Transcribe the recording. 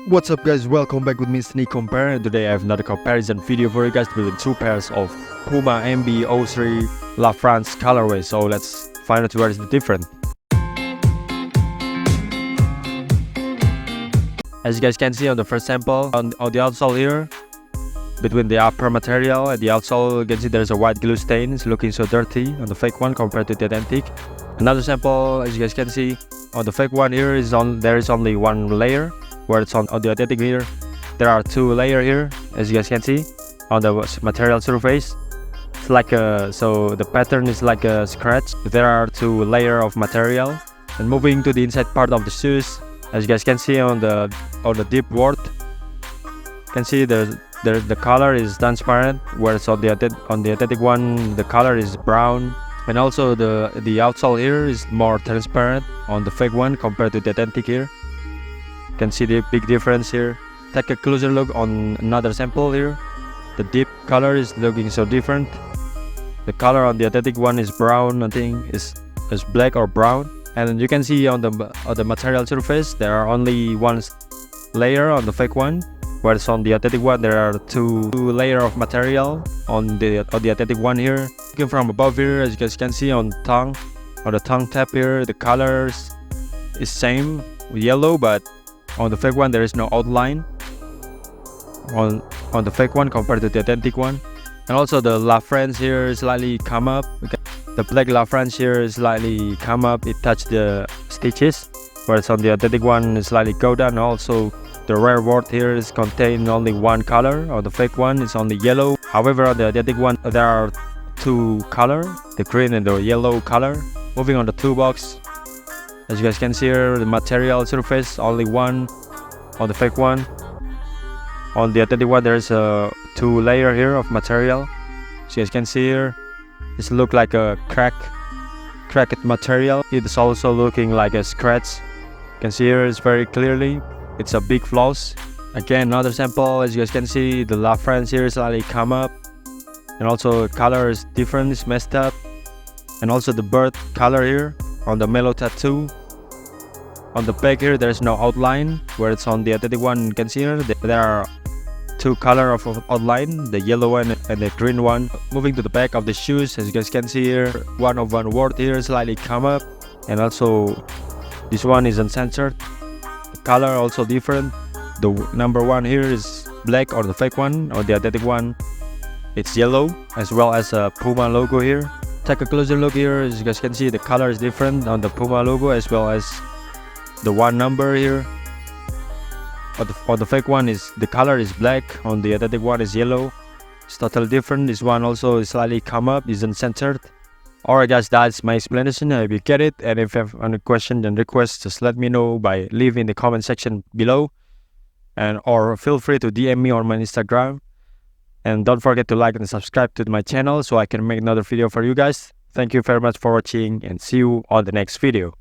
What's up guys, welcome back with me Sneak Compare, and today I have another comparison video for you guys between two pairs of Puma MB.03 La France colorway. So let's find out where is the difference. As you guys can see on the first sample, on the outsole here, between the upper material and the outsole, you can see there's a white glue stain. It's looking so dirty on the fake one compared to the authentic. Another sample, as you guys can see, on the fake one here there is only one layer, where it's on the authentic here there are two layers here, as you guys can see on the material surface. It's like so the pattern is like a scratch. There are two layers of material. And moving to the inside part of the shoes, as you guys can see on the deep wart, you can see the color is transparent, whereas on the authentic one the color is brown. And also the outsole here is more transparent on the fake one compared to the authentic here. You can see the big difference here. Take a closer look on another sample here. The deep color is looking so different. The color on the authentic one is brown, I think is black or brown. And you can see on the material surface there are only one layer on the fake one, whereas on the authentic one there are two layers of material on the authentic one here. Looking from above here, as you guys can see on the tongue tab here, the colors is same yellow, but on the fake one there is no outline on the fake one compared to the authentic one. And also the La France here slightly come up. The black La France here slightly come up, it touched the stitches, whereas on the authentic one it slightly go down. Also the rare wart here is contain only one color. On the fake one it's only yellow. However, on the authentic one there are two color, the green and the yellow color. Moving on the toe box, as you guys can see here, the material surface only one on the fake one. On the authentic one there is two layer here of material. As you guys can see here, this look like a cracked material. It's also looking like a scratch. You can see here it's very clearly it's a big flaws. Again, another sample, as you guys can see, the La France here slightly come up, and also color is different, it's messed up. And also the bird color here on the mellow tattoo. On the back here there is no outline, where it's on the authentic one you can see here there are two color of outline, the yellow one and the green one. Moving to the back of the shoes, as you guys can see here, one wart here slightly come up, and also this one is uncensored. The color also different. The number one here is black on the fake one. On the authentic one it's yellow, as well as a Puma logo here. Take a closer look here, as you guys can see the color is different on the Puma logo, as well as the one number here. On the fake one is the color is black, on the authentic one is yellow. It's totally different. This one also is slightly come up, isn't centered. Alright guys, that's my explanation. I hope you get it, and if you have any question and requests, just let me know by leaving the comment section below, or feel free to DM me on my Instagram. And don't forget to like and subscribe to my channel so I can make another video for you guys. Thank you very much for watching, and see you on the next video.